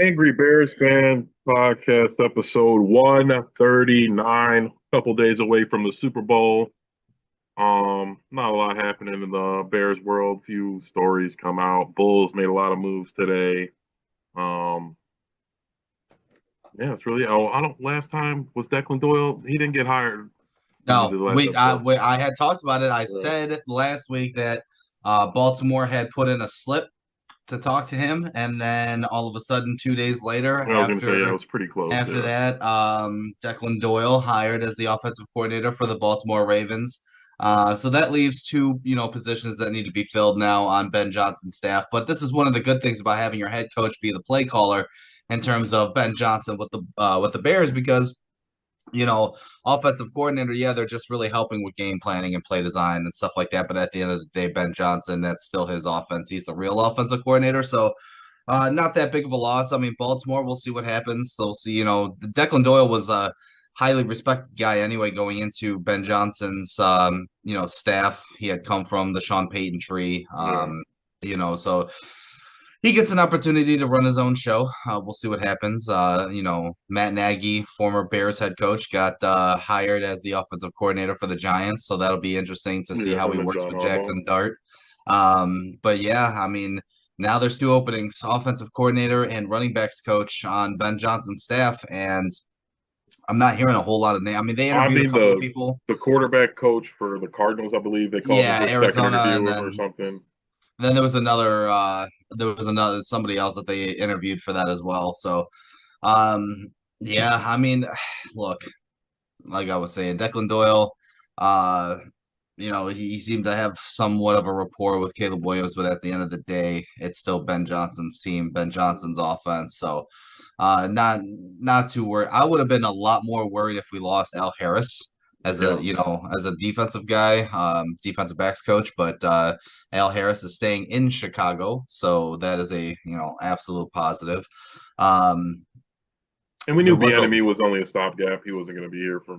Angry Bears fan podcast episode 139, a couple days away from the Super Bowl. Not a lot happening in the Bears world. Few stories come out. Bulls made a lot of moves today. Um, yeah, it's really. Oh, I don't. Last time was Declan Doyle. He didn't get hired when we No, did the last episode. I had talked about it. I Yeah. said last week that Baltimore had put in a slip to talk to him, and then all of a sudden, 2 days later, I was gonna say yeah, it was pretty close. after Yeah, that, Declan Doyle hired as the offensive coordinator for the Baltimore Ravens. So that leaves two, positions that need to be filled now on Ben Johnson's staff. But this is one of the good things about having your head coach be the play caller in terms of Ben Johnson with the Bears because you know, offensive coordinator, yeah, they're just really helping with game planning and play design and stuff like that. But at the end of the day, Ben Johnson, that's still his offense. He's the real offensive coordinator. So not that big of a loss. I mean, Baltimore, we'll see what happens. So we'll see, Declan Doyle was a highly respected guy anyway going into Ben Johnson's staff. He had come from the Sean Payton tree. yeah. So he gets an opportunity to run his own show. We'll see what happens. Matt Nagy, former Bears head coach, got hired as the offensive coordinator for the Giants, so that'll be interesting to see Yeah, how he him and works John with Harbaugh. Jackson Dart. But yeah, I mean, now there's two openings: offensive coordinator and running backs coach on Ben Johnson's staff, and I'm not hearing a whole lot of names. I mean, they I interviewed a mean couple of the people. the quarterback coach for the Cardinals, I believe they called him Yeah, their second Arizona, interview and or then something. there was another somebody else that they interviewed for that as well. So Um, yeah, I mean, look, like I was saying, Declan Doyle, uh, he seemed to have somewhat of a rapport with Caleb Williams, but at the end of the day, it's still Ben Johnson's team, Ben Johnson's offense. So, not too worried. I would have been a lot more worried if we lost Al Harris Yeah. as a defensive guy, defensive backs coach, but Al Harris is staying in Chicago, so that is a, absolute positive. Um, And we there knew was a Bieniemy was only a stopgap. He wasn't going to be here for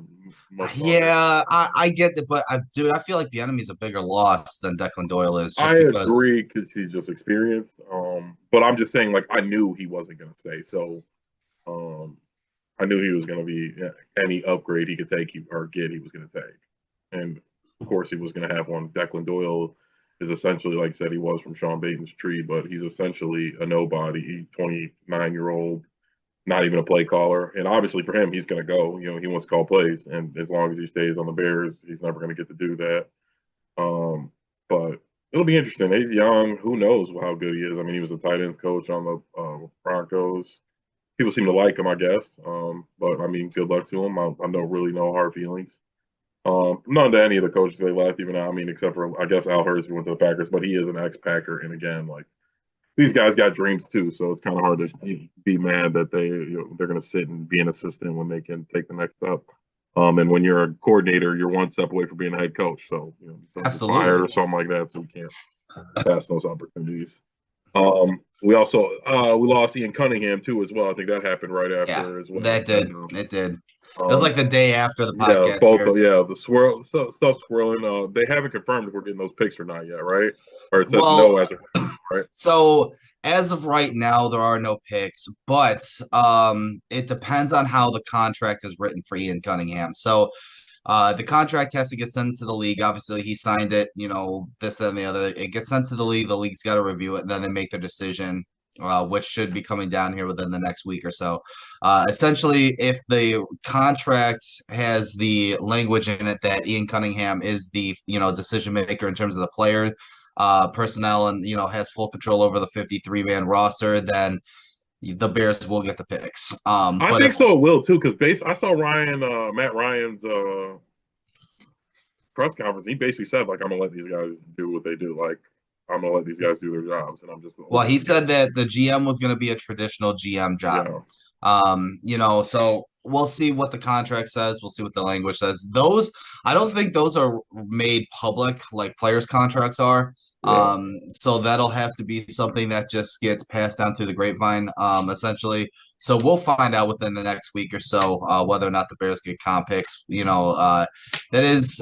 much longer. Yeah, I get that, but dude, I feel like the enemy's a bigger loss than Declan Doyle is, I just because. agree because he's just experienced. But I'm just saying, like, I knew he wasn't going to stay. So um, I knew he was going to be any upgrade he could take or get, he was going to take. And of course, he was going to have one. Declan Doyle is essentially, like I said, he was from Sean Payton's tree, but he's essentially a nobody. He's 29-year-old, not even a play caller. And obviously for him, he's going to go. You know, he wants to call plays, and as long as he stays on the Bears, he's never going to get to do that. But it'll be interesting. He's young. Who knows how good he is? I mean, he was a tight ends coach on the Broncos. People seem to like him, I guess. But I mean, good luck to him. I don't really know hard feelings. None to any of the coaches they left, even I mean, except for I guess Al Hurst went to the Packers, but he is an ex-Packer, and again, like these guys got dreams too, so it's kind of hard to be mad that they're going to sit and be an assistant when they can take the next step. And when you're a coordinator, you're one step away from being a head coach. So don't get fired Absolutely. or something like that. So we can't pass those opportunities. We also we lost Ian Cunningham too as well. I think that happened right Yeah, after as well. that did. It did. It was Um, like the day after the yeah, podcast both here. yeah the swirl stuff swirling. They haven't confirmed if we're getting those picks or not yet, right? Or it says no Well, as of right. so as of right now, there are no picks, but it depends on how the contract is written for Ian Cunningham. So the contract has to get sent to the league. Obviously, he signed it, this, that, and the other. It gets sent to the league. The league's got to review it, and then they make their decision, which should be coming down here within the next week or so. Essentially, if the contract has the language in it that Ian Cunningham is the, decision maker in terms of the player personnel and, has full control over the 53-man roster, then the Bears will get the picks. I But think if so. It will too, because I saw Matt Ryan's press conference. He basically said like, "I'm gonna let these guys do what they do. Like, I'm gonna let these guys do their jobs, and I'm just Well, he ultimately gonna, said that the GM was going to be a traditional GM job. yeah, So we'll see what the contract says. We'll see what the language says. I don't think those are made public like players' contracts are. yeah." So that'll have to be something that just gets passed down through the grapevine, essentially. So we'll find out within the next week or so whether or not the Bears get comp picks. That is,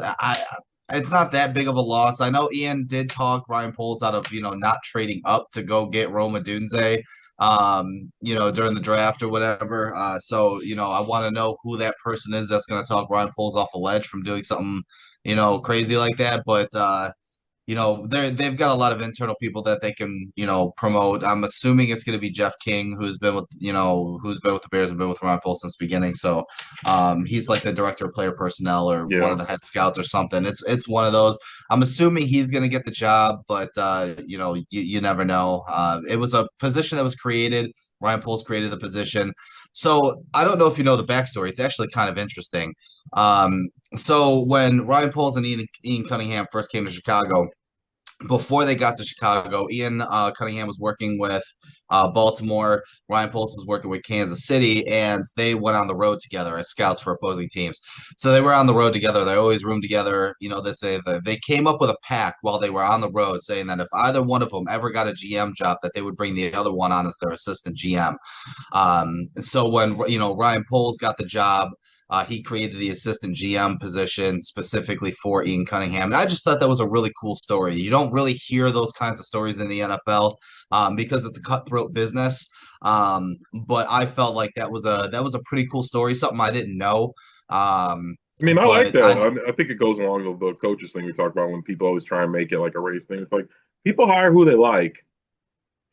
It's not that big of a loss. I know Ian did talk Ryan Poles out of, not trading up to go get Roma Dunze, during the draft or whatever. So, I want to know who that person is that's going to talk Ryan Poles off a ledge from doing something, crazy like that. But, they've got a lot of internal people that they can, promote. I'm assuming it's going to be Jeff King, who's been with the Bears and been with Ron Poles since the beginning. So, he's like the director of player personnel or one Yeah, of the head scouts or something. It's one of those. I'm assuming he's going to get the job, but you never know. It was a position that was created. Ryan Poles created the position. So I don't know if you know the backstory. It's actually kind of interesting. So when Ryan Poles and Ian Cunningham first came to Chicago, before they got to Chicago, Ian Cunningham was working with Baltimore. Ryan Poles was working with Kansas City, and they went on the road together as scouts for opposing teams. So they were on the road together. They always roomed together. They came up with a pact while they were on the road, saying that if either one of them ever got a GM job, that they would bring the other one on as their assistant GM. So when Ryan Poles got the job, he created the assistant GM position specifically for Ian Cunningham, and I just thought that was a really cool story. You don't really hear those kinds of stories in the NFL because it's a cutthroat business. But I felt like that was a pretty cool story, something I didn't know. Um, I mean, I like but that. I I think it goes along with the coaches thing we talk about when people always try and make it like a race thing. It's like people hire who they like,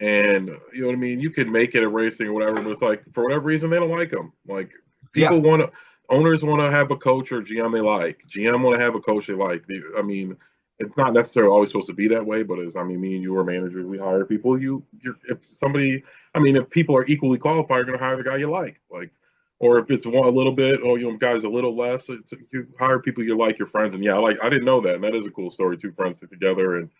and you know what I mean. You can make it a race thing or whatever, but it's like for whatever reason they don't like them. Like yeah, people want to, owners want to have a coach or GM they like. GM want to have a coach they like. I mean, it's not necessarily always supposed to be that way, but as I mean, me and you are managers, we hire people. If somebody, I mean, if people are equally qualified, you're going to hire the guy you like. Like, or if it's one a little bit, or guys a little less, you hire people you like, your friends. And yeah, I didn't know that, and that is a cool story. Two friends sit together and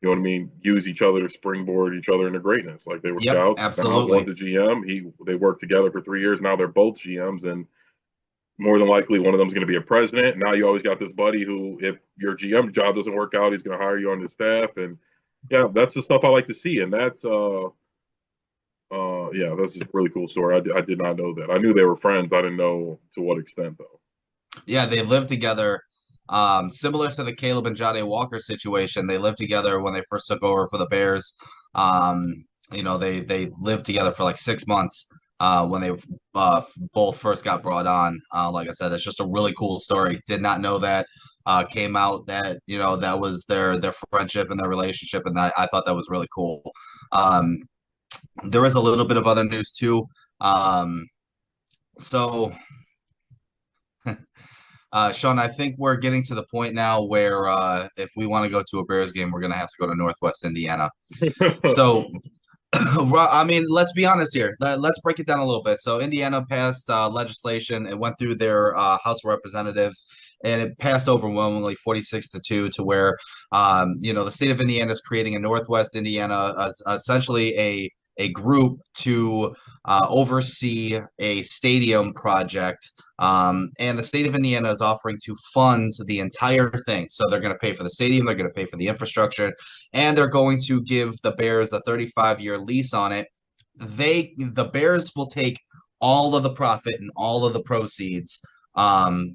you know what I mean, use each other to springboard each other into greatness. Like they were yep, scouts. Now one's absolutely. a GM. They worked together for 3 years. Now they're both GMs, and more than likely one of them's going to be a president. Now you always got this buddy who, if your GM job doesn't work out, he's going to hire you on the staff. And yeah, that's the stuff I like to see. And yeah, that's a really cool story. I did not know that. I knew they were friends. I didn't know to what extent though. Yeah, they lived together. Similar to the Caleb and Jade Walker situation, they lived together when they first took over for the Bears. They lived together for like 6 months when they both first got brought on. Like I said, it's just a really cool story. Did not know that. Came out that that was their friendship and their relationship, and I thought that was really cool. Um, there is a little bit of other news too. Um, so Sean, I think we're getting to the point now where if we want to go to a Bears game, we're going to have to go to Northwest Indiana. So, I mean, let's be honest here. Let's break it down a little bit. So, Indiana passed legislation. It went through their House of Representatives, and it passed overwhelmingly 46-2 to where, the state of Indiana is creating a Northwest Indiana, essentially a group to oversee a stadium project. And the state of Indiana is offering to fund the entire thing. So they're going to pay for the stadium, they're going to pay for the infrastructure, and they're going to give the Bears a 35-year lease on it. The Bears will take all of the profit and all of the proceeds.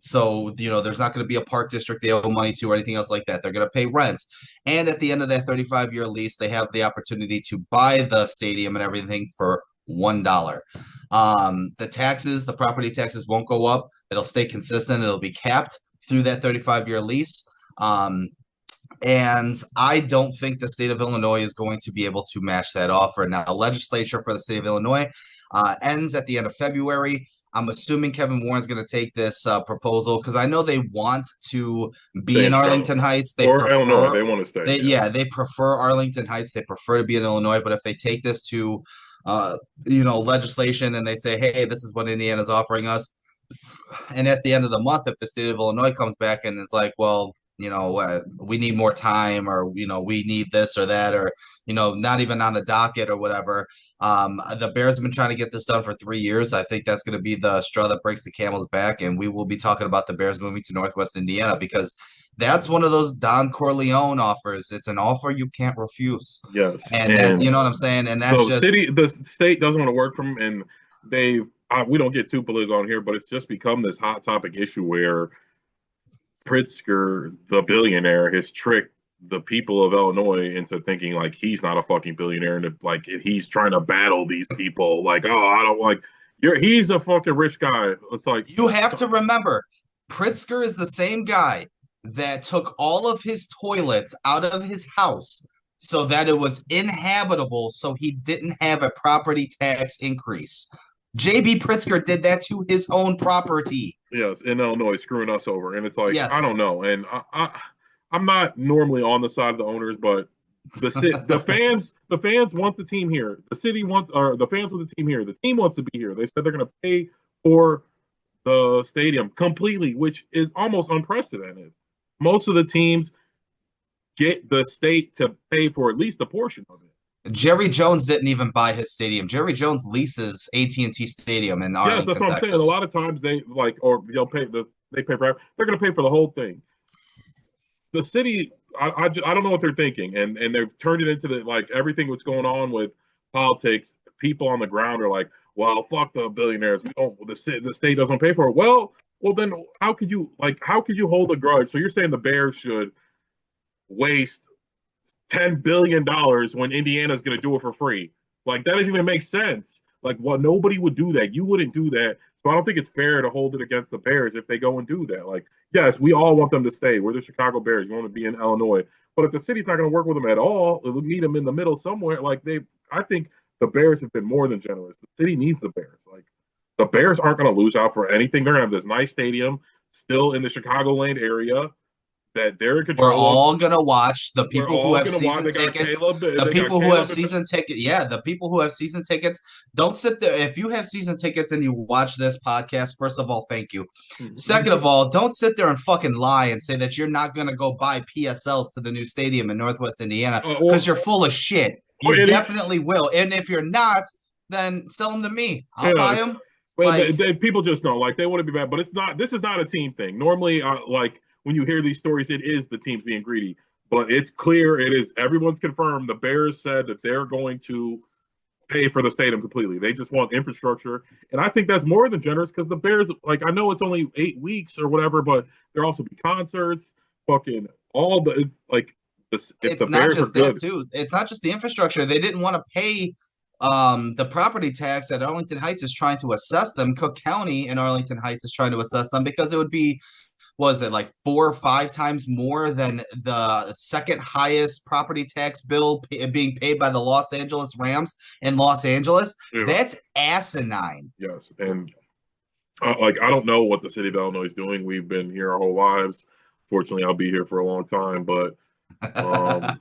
So there's not going to be a park district they owe money to or anything else like that. They're going to pay rent. And at the end of that 35-year lease, they have the opportunity to buy the stadium and everything for $1. The property taxes won't go up. It'll stay consistent. It'll be capped through that 35-year lease. And I don't think the state of Illinois is going to be able to match that offer. Now, legislature for the state of Illinois ends at the end of February. I'm assuming Kevin Warren's going to take this proposal because I know they want to be Stay in in Chicago Arlington Heights. or Illinois. They want to stay. They prefer Arlington Heights. They prefer to be in Illinois. But if they take this to legislation and they say, hey, this is what Indiana's offering us, and at the end of the month, if the state of Illinois comes back and is like, well, we need more time, or we need this or that, or not even on the docket or whatever. The Bears have been trying to get this done for 3 years. I think that's going to be the straw that breaks the camel's back, and we will be talking about the Bears moving to Northwest Indiana because that's one of those Don Corleone offers. It's an offer you can't refuse, Yes, and that and you know what I'm saying. And that's just the state doesn't want to work from, and we don't get too political on here, but it's just become this hot topic issue where Pritzker, the billionaire, has tricked the people of Illinois into thinking like he's not a fucking billionaire and like he's trying to battle these people. Like, oh, I don't like he's a fucking rich guy. It's like You have to remember, Pritzker is the same guy that took all of his toilets out of his house so that it was inhabitable so he didn't have a property tax increase. JB Pritzker did that to his own property. yes, in Illinois screwing us over. And it's like, I Yes. don't know. And I'm not normally on the side of the owners, but the fans want the team here. The city wants or the fans want the team here. The team wants to be here. They said they're gonna pay for the stadium completely, which is almost unprecedented. Most of the teams get the state to pay for at least a portion of it. Jerry Jones didn't even buy his stadium. Jerry Jones leases AT&T Stadium in Yes, that's Arlington, what I'm saying. A Texas. lot of times they like, or they'll pay they pay for. They're going to pay for the whole thing. The city, I don't know what they're thinking, and they've turned it into the like everything that's going on with politics. People on the ground are like, well, fuck the billionaires. We don't. The state doesn't pay for it. Well, then how could you hold a grudge? So you're saying the Bears should waste $10 billion when Indiana's going to do it for free? Like that doesn't even make sense. Like, well, nobody would do that. You wouldn't do that. So I don't think it's fair to hold it against the Bears if they go and do that. Like, yes, we all want them to stay. We're the Chicago Bears. You want to be in Illinois. But if the city's not going to work with them at all, it'll meet them in the middle somewhere. I think the Bears have been more than generous. The city needs the Bears. Like, the Bears aren't going to lose out for anything. They're going to have this nice stadium still in the Chicagoland area that they're in We're control of. all gonna watch the We're people who all have gonna watch. season They got tickets. Caleb. The They got people who have Caleb. season ticket, yeah, the people who have season tickets. Don't sit there. If you have season tickets and you watch this podcast, first of all, thank you. Second of all, don't sit there and fucking lie and say that you're not gonna go buy PSLs to the new stadium in Northwest Indiana because you're full of shit. or You any, definitely will. And if you're not, then sell them to me. I'll buy yes. them. But Like people just know, like they want to be bad, but it's not. This is not a team thing. Normally, like when you hear these stories, it is the teams being greedy. But it's clear, it is everyone's confirmed. The Bears said that they're going to pay for the stadium completely. They just want infrastructure, and I think that's more than generous because the Bears, like I know it's only 8 weeks or whatever, but there also be concerts, fucking all the. It's like this, if it's the not Bears are just that good, too. It's not just the infrastructure. They didn't want to pay the property tax that Arlington Heights is trying to assess them. Cook County in Arlington Heights is trying to assess them because it would be, was it like 4 or 5 times more than the second highest property tax bill being paid by the Los Angeles Rams in Los Angeles? yeah, That's asinine. yes, and like I don't know what the city of Illinois is doing. We've been here our whole lives. Fortunately, I'll be here for a long time, um,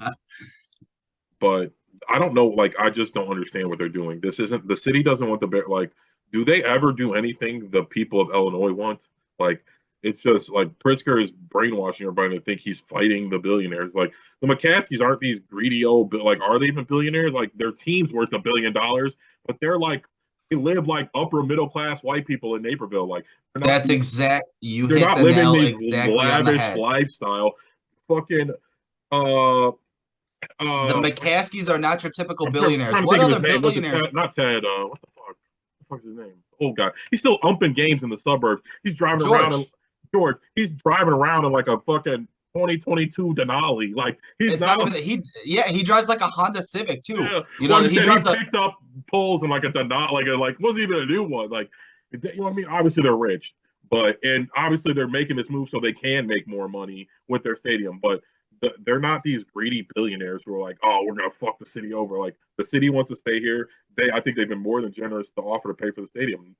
but I don't know. Like I just don't understand what they're doing. This isn't the city doesn't want the bear. Like, do they ever do anything the people of Illinois want? Like, it's just like Pritzker is brainwashing everybody to think he's fighting the billionaires. Like the McCaskies aren't these greedy old like are they even billionaires? Like their team's worth $1 billion, but they're like they live like upper middle class white people in Naperville. Like That's exact. You they're hit not the living nail these exactly on the lavish head. lifestyle. Fucking uh The uh McCaskies are not your typical I'm billionaires. trying to What think of other his name. Was it billionaires? Ted? Not Ted. What the fuck? What the fuck's his name? Old guy. He's still umping games in the suburbs. He's driving around in George. George. He's driving around in like a fucking 2022 Denali. Like he's It's not not. even that he drives like a Honda Civic too. Yeah. You Well, know, I'm he just saying drives he a picked up poles in like a Denali, like wasn't even a new one. Like you know what I mean? Obviously they're rich, and obviously they're making this move so they can make more money with their stadium, but. They're not these greedy billionaires who are like, oh, we're gonna fuck the city over. Like the city wants to stay here. I think they've been more than generous to offer to pay for the stadium.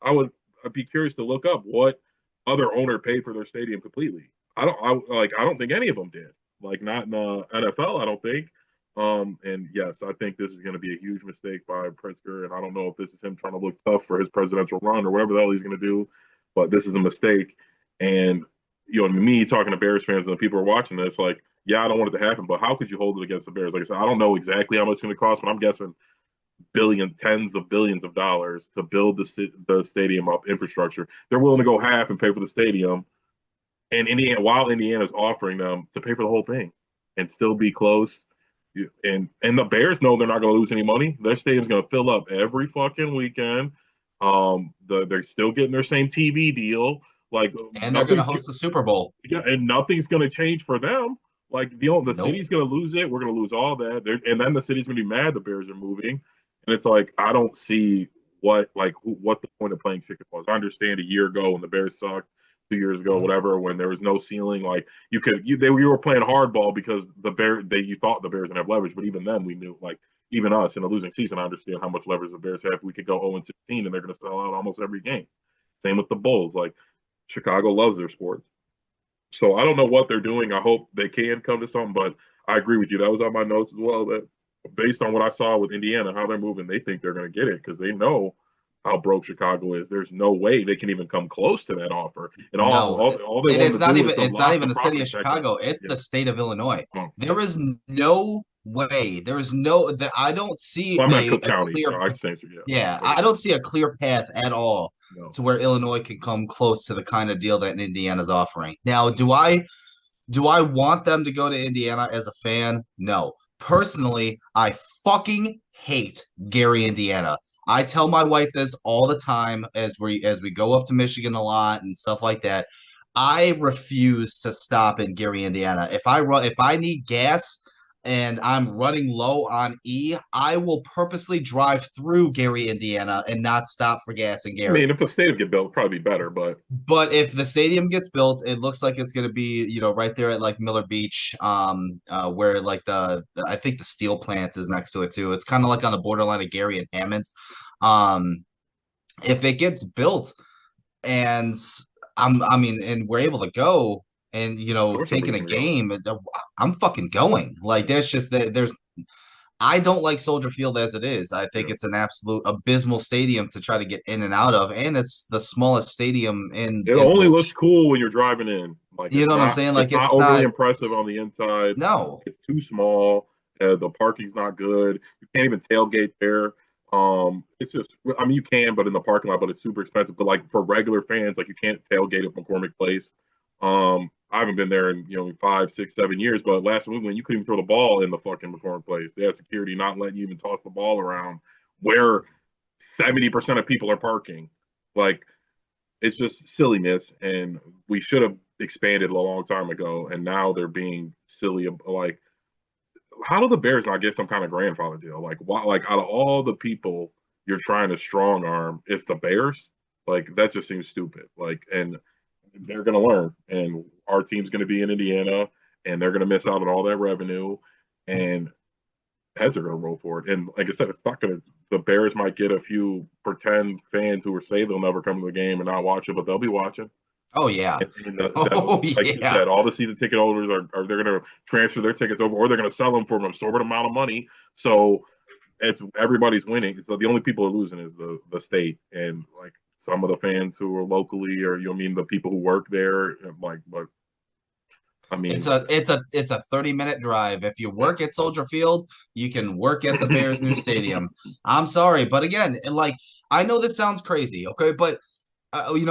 I'd be curious to look up what other owner paid for their stadium completely. I don't think any of them did. Like not in the NFL, I don't think. And yes, I think this is going to be a huge mistake by Pritzker, and I don't know if this is him trying to look tough for his presidential run or whatever the hell he's going to do, but this is a mistake. And me talking to Bears fans and the people who are watching this, like, yeah, I don't want it to happen, but how could you hold it against the Bears? Like I said, I don't know exactly how much it's going to cost, but I'm guessing tens of billions of dollars to build the stadium up infrastructure. They're willing to go half and pay for the stadium, and while Indiana's offering them to pay for the whole thing and still be close. And the Bears know they're not going to lose any money. Their stadium's going to fill up every fucking weekend. They're still getting their same TV deal. Like And they're going to nothing's host the Super Bowl. yeah, and nothing's going to change for them. Like the Nope. city's going to lose it. We're going to lose all that. And then the city's going to be mad the Bears are moving. And it's like I don't see what the point of playing chicken was. I understand a year ago when the Bears sucked, 2 years ago, whatever, when there was no ceiling. Like you were playing hardball because you thought the Bears didn't have leverage, but even then we knew like even us in a losing season, I understand how much leverage the Bears have. We could go 0-16 and they're going to sell out almost every game. Same with the Bulls. Like Chicago loves their sports. So I don't know what they're doing. I hope they can come to something, but I agree with you. That was on my notes as well. That based on what I saw with Indiana, how they're moving, they think they're going to get it because they know how broke Chicago is. There's no way they can even come close to that offer. And No, all they and wanted to do is to it's not lock even the the city property of tax in. Chicago. It's Yeah. the state of Illinois. Oh, There okay. is no way. There is no that I don't see Well, I'm not Cook a County, so clear. I just answered yeah. Yeah, Go ahead. I don't see a clear path at all No. to where Illinois can come close to the kind of deal that Indiana's offering. Now, do I want them to go to Indiana as a fan? No. Personally, I fucking hate Gary, Indiana. I tell my wife this all the time as we go up to Michigan a lot and stuff like that. I refuse to stop in Gary, Indiana. If I need gas and I'm running low on E, I will purposely drive through Gary, Indiana and not stop for gas in I Gary. mean, if the stadium get built, it'd probably be better, but But if the stadium gets built, it looks like it's going to be, right there at like Miller Beach, where like I think the steel plant is next to it too. It's kind of like on the borderline of Gary and Hammond. Um, if it gets built and I mean, and we're able to go and I wish taking everybody's a gonna go. game, I'm fucking going. Like there's I don't like Soldier Field as it is. I think Yeah. it's an absolute abysmal stadium to try to get in and out of, and it's the smallest stadium It in only well, looks cool when you're driving in. Like you know what I'm saying? Like it's not it's overly not impressive on the inside. no. It's too small. The parking's not good. You can't even tailgate there. It's just, I mean, you can, but in the parking lot, but it's super expensive. But like for regular fans, like you can't tailgate at McCormick Place. I haven't been there in 5, 6, 7 years, but last week when you couldn't even throw the ball in the fucking McCormick Place, they had security not letting you even toss the ball around where 70% of people are parking. Like it's just silliness, and we should have expanded a long time ago. And now they're being silly. Like, how do the Bears not get some kind of grandfather deal? Like, why? Like, out of all the people you're trying to strong arm, it's the Bears. Like, that just seems stupid. Like, and they're gonna learn, and our team's gonna be in Indiana, and they're gonna miss out on all that revenue, and heads are gonna roll for it. And like I said, it's not gonna. The Bears might get a few pretend fans who say they'll never come to the game and not watch it, but they'll be watching. Oh yeah. And Oh like you yeah. said, all the season ticket holders are they're going to transfer their tickets over, or they're going to sell them for an absorbent amount of money. So it's everybody's winning. So the only people who are losing is the state and like some of the fans who are locally, or I mean the people who work there. Like, but I It's mean, a 30-minute drive. If you yeah. work at Soldier Field, you can work at the Bears new stadium. I'm sorry, but again, like I know this sounds crazy, okay, but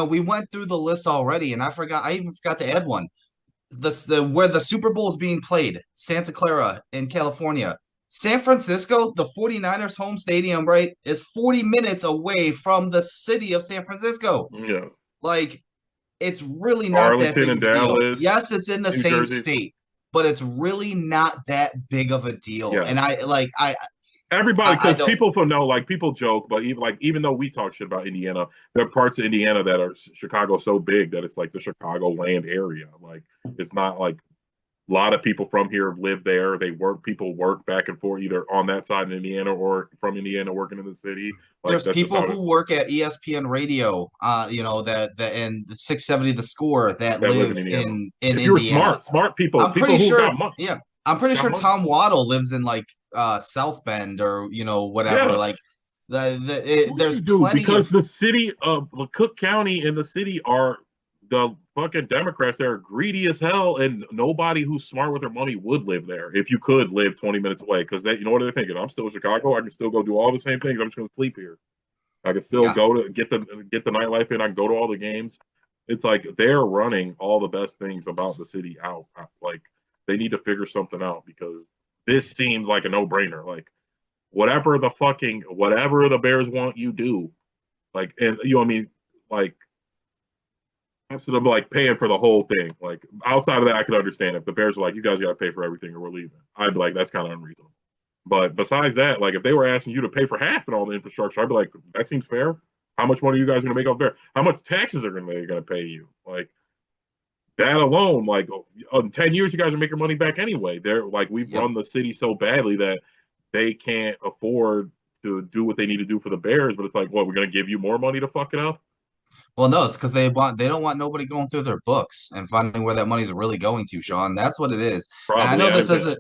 we went through the list already, and I even forgot to add one. Where the Super Bowl is being played, Santa Clara in California. San Francisco, the 49ers home stadium, right, is 40 minutes away from the city of San Francisco. Yeah, Like, it's really not that Arlington big and of a deal. Dallas, Yes, it's in the New same Jersey. state, but it's really not that big of a deal. Yeah, And everybody, I because don't. people know, like people joke, but even though we talk shit about Indiana, there are parts of Indiana that are Chicago so big that it's like the Chicago land area. Like it's not like a lot of people from here live there. People work back and forth either on that side in Indiana or from Indiana working in the city. Like There's that's just people how who work at ESPN Radio, that and the 670 The Score that that live in live Indiana. in If you were Indiana. smart people, I'm people pretty who sure. got money, Yeah, I'm pretty got sure money. Tom Waddle lives in like South Bend or whatever. Yeah, Like of course there's you do, plenty of. because the city of Cook County and the city are the fucking Democrats that are greedy as hell, and nobody who's smart with their money would live there if you could live 20 minutes away. Because they, what are they thinking? I'm still in Chicago. I can still go do all the same things. I'm just going to sleep here. I can still Yeah, go to get the nightlife in. I can go to all the games. It's like they're running all the best things about the city out. Like they need to figure something out because this seems like a no brainer. Like whatever the Bears want you do. Like, and what I mean, like Instead of like paying for the whole thing. Like outside of that, I could understand if the Bears were like, "You guys got to pay for everything, or we're leaving." I'd be like, "That's kind of unreasonable." But besides that, like if they were asking you to pay for half and all the infrastructure, I'd be like, "That seems fair." How much money are you guys going to make off there? How much taxes are they going to pay you? Like that alone, like in 10 years, you guys are making money back anyway. They're like, we've Yep. run the city so badly that they can't afford to do what they need to do for the Bears. But it's like, what, we're going to give you more money to fuck it up? Well, no, it's because they don't want nobody going through their books and finding where that money's really going to, Sean. That's what it is. And Probably.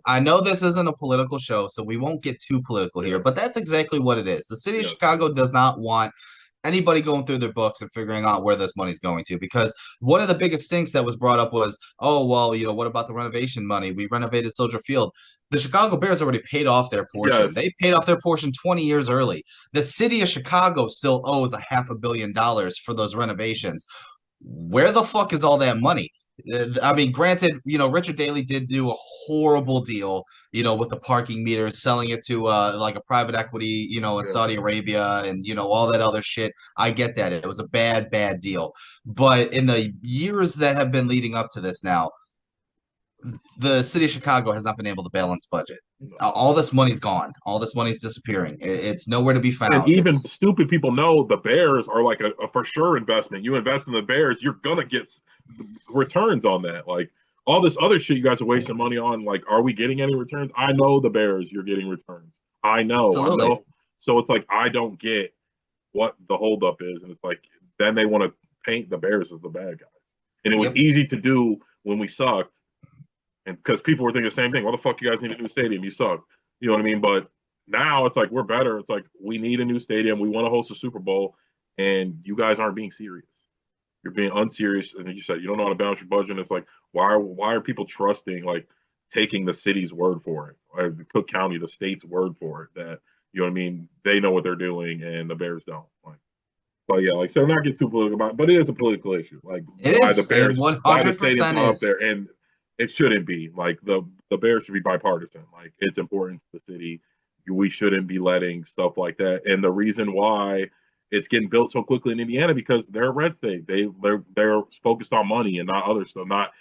I know this isn't a political show, so we won't get too political here, Yeah. but that's exactly what it is. The city of Yes. Chicago does not want anybody going through their books and figuring out where this money's going to, because one of the biggest things that was brought up was, oh, well, what about the renovation money? We renovated Soldier Field. The Chicago Bears already paid off their portion. Yes. They paid off their portion 20 years early. The city of Chicago still owes $500 million for those renovations. Where the fuck is all that money? I mean, granted, Richard Daley did do a horrible deal, with the parking meters, selling it to like a private equity, in Yeah. Saudi Arabia and, all that other shit. I get that. It was a bad, bad deal. But in the years that have been leading up to this now, the city of Chicago has not been able to balance budget. All this money's gone. All this money's disappearing. It's nowhere to be And found. even stupid people know the Bears are like a for sure investment. You invest in the Bears, you're gonna get returns on that. Like all this other shit you guys are wasting money on. Like, are we getting any returns? I know the Bears, you're getting returns. I Absolutely. know. So it's like I don't get what the holdup is, and it's like then they want to paint the Bears as the bad guys. And it was Yep. easy to do when we sucked, and because people were thinking the same thing. Why the fuck you guys need a new stadium? You suck. You know what I mean? But now it's like we're better. It's like we need a new stadium. We want to host a Super Bowl, and you guys aren't being serious. You're being unserious, and you said you don't know how to balance your budget. And it's like why are people trusting like taking the city's word for it, or the Cook County, the state's word for it? That you know what I mean? They know what they're doing, and the Bears don't. Like, but yeah, like so, not get too political about it, but it is a political issue. Like It why the is. It Bears, why the stadium's 100% not up there, is. and it shouldn't be. Like the Bears should be bipartisan. Like it's important to the city. We shouldn't be letting stuff like that. And the reason why it's getting built so quickly in Indiana because they're a red state. They're focused on money and not other stuff, not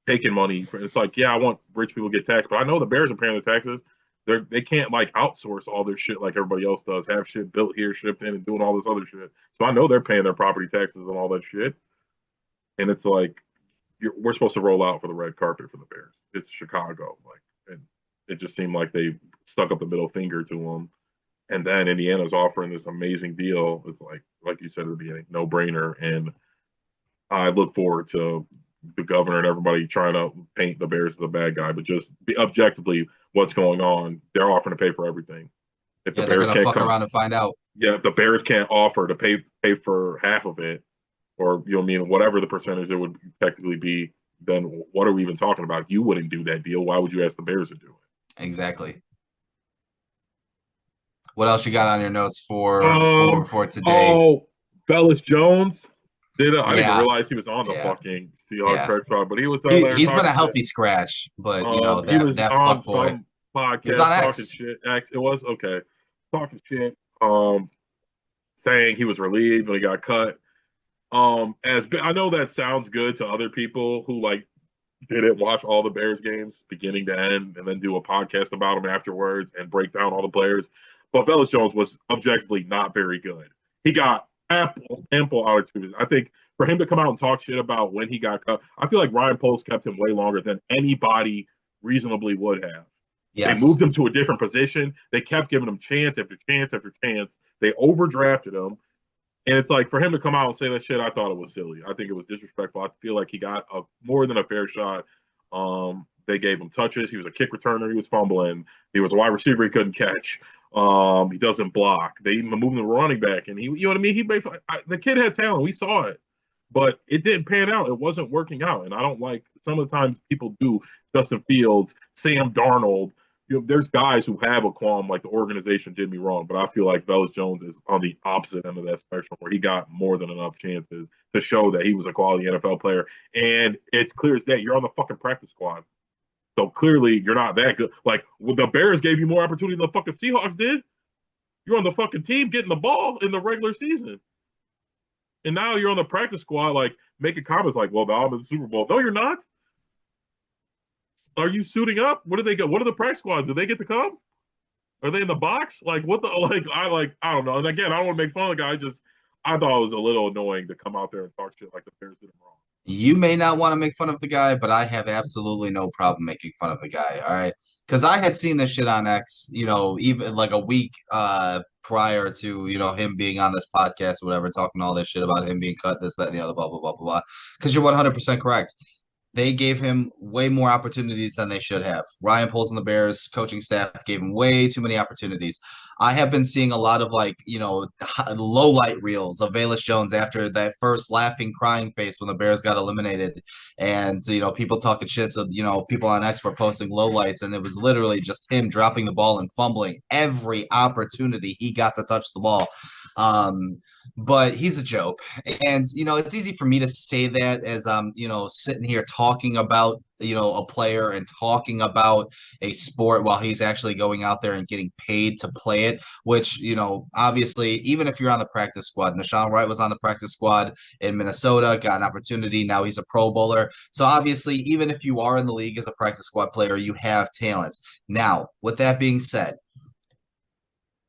taking money. It's like, yeah, I want rich people to get taxed, but I know the Bears are paying the taxes. They can't like outsource all their shit like everybody else does. Have shit built here, shipped in, and doing all this other shit. So I know they're paying their property taxes and all that shit. And it's like we're supposed to roll out for the red carpet for the Bears. It's Chicago, like, and it just seemed like they stuck up the middle finger to them. And then Indiana's offering this amazing deal. It's like you said at the beginning, no brainer. And I look forward to the governor and everybody trying to paint the Bears as a bad guy, but just be objectively what's going on. They're offering to pay for everything. If the Yeah, they're Bears gonna can't fuck come, around and find out. yeah, if the Bears can't offer to pay for half of it, or you know what I mean, whatever the percentage it would technically be, then what are we even talking about? You wouldn't do that deal. Why would you ask the Bears to do it? Exactly. What else you got on your notes Um. for today? Oh, Velus Jones did. I didn't even Yeah, realize he was on the yeah, fucking Seahawks yeah. press squad, but he was out there He's been talking a shit. healthy scratch, but He was that on fuck boy. some He was on podcast talking X. shit. It was okay, talking shit. Saying he was relieved when he got cut. As I know that sounds good to other people who like didn't watch all the Bears games beginning to end and then do a podcast about them afterwards and break down all the players. But Velus Jones was objectively not very good. He got ample opportunities. I think for him to come out and talk shit about when he got cut, I feel like Ryan Post kept him way longer than anybody reasonably would have. They Yes. moved him to a different position. They kept giving him chance after chance after chance. They overdrafted him. And it's like for him to come out and say that shit, I thought it was silly. I think it was disrespectful. I feel like he got a more than a fair shot. They gave him touches. He was a kick returner. He was fumbling. He was a wide receiver. He couldn't catch. He doesn't block. They even moved him to running back, and he, you know what I mean. The kid had talent. We saw it, but it didn't pan out. It wasn't working out, and I don't like some of the times people do. Justin Fields, Sam Darnold, there's guys who have a qualm, like the organization did me wrong, but I feel like Velus Jones is on the opposite end of that spectrum where he got more than enough chances to show that he was a quality NFL player. And it's clear as day, you're on the fucking practice squad. So clearly you're not that good. Like the Bears gave you more opportunity than the fucking Seahawks did. You're on the fucking team getting the ball in the regular season. And now you're on the practice squad, like making comments like, "Well, now I'm in the Super Bowl." No, you're not. Are you suiting up? What do they get? What are the practice squads? Do they get to come? Are they in the box? Like what the I don't know. And again, I don't want to make fun of the guy. Just I thought it was a little annoying to come out there and talk shit like the Bears did him wrong. You may not want to make fun of the guy, but I have absolutely no problem making fun of the guy. All right. Because I had seen this shit on X, even like a week prior to, him being on this podcast or whatever, talking all this shit about him being cut, this, that, and the other, blah, blah, blah, blah, blah. Because you're 100% correct. They gave him way more opportunities than they should have. Ryan Poles and the Bears coaching staff gave him way too many opportunities. I have been seeing a lot of low light reels of Velus Jones after that first laughing, crying face when the Bears got eliminated, and people talking shit. So people on X were posting low lights, and it was literally just him dropping the ball and fumbling every opportunity he got to touch the ball. But he's a joke. And, it's easy for me to say that as I'm, sitting here talking about, a player and talking about a sport while he's actually going out there and getting paid to play it, which, obviously, even if you're on the practice squad, Nashawn Wright was on the practice squad in Minnesota, got an opportunity. Now he's a Pro Bowler. So obviously, even if you are in the league as a practice squad player, you have talent. Now, with that being said,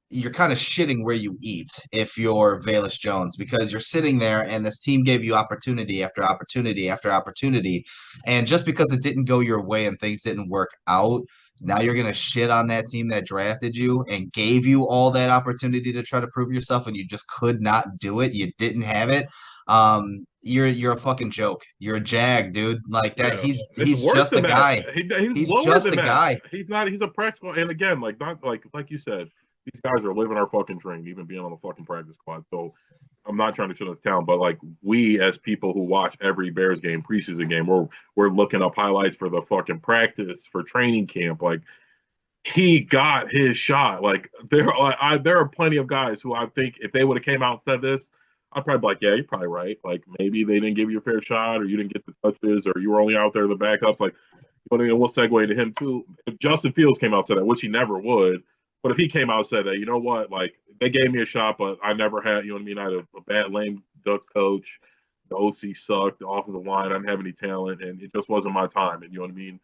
you're kind of shitting where you eat if you're Velus Jones, because you're sitting there and this team gave you opportunity after opportunity after opportunity. And just because it didn't go your way and things didn't work out, now you're going to shit on that team that drafted you and gave you all that opportunity to try to prove yourself, and you just could not do it. You didn't have it. You're a fucking joke. You're a jag, dude. Like that. Yeah, it's He's worse just a than that. guy. He's He's lower just than a that. guy. He's not. He's a practical. And again, like not like you said, these guys are living our fucking dream, even being on the fucking practice squad. So I'm not trying to shut us down, but like we as people who watch every Bears game, preseason game, we're looking up highlights for the fucking practice for training camp. Like he got his shot. Like there are plenty of guys who I think if they would have came out and said this, I'd probably be like, yeah, you're probably right. Like maybe they didn't give you a fair shot, or you didn't get the touches, or you were only out there the backups. Like, but we'll segue to him too. If Justin Fields came out and said that, which he never would, but if he came out and said that, you know what, like they gave me a shot, but I never had, you know what I mean? I had a bad lame duck coach. The OC sucked. The offensive line, I didn't have any talent, and it just wasn't my time. And you know what I mean?